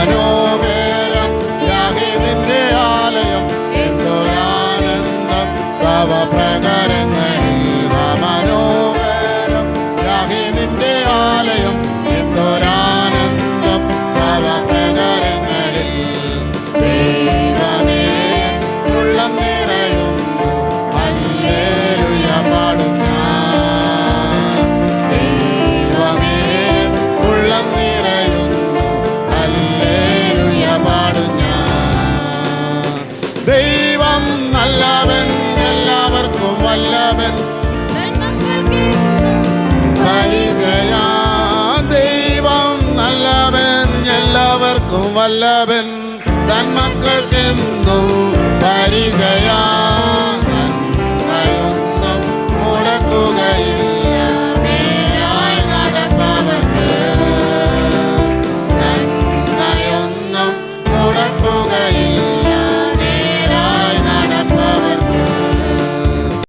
മനോഹരം യാഹേ നിന്റെ ആലയം എന്തൊരാനന്ദം തവ പ്രകരങ്ങളിൽ മനോഹരം യാഹേ നിന്റെ ആലയം എന്തൊരാനന്ദം തവ പ്രകരങ്ങളിൽ ദൈവമേ ഉള്ളം നിറയുന്നു ഹല്ലേലൂയ പാടും ഞാൻ ദൈവമേ ഉള്ളം നിറയുന്നു ഹല്ലേലൂയ പാടും ഞാൻ ദൈവം നല്ലവൻ എല്ലാവർക്കും വല്ലവൻ പരിചയാ ദൈവം നല്ലവൻ എല്ലാവർക്കും വല്ലവൻ തന്മക്കൾക്കെന്നും പരിചയാ നന്മയൊന്നും മുടക്കുകയില്ല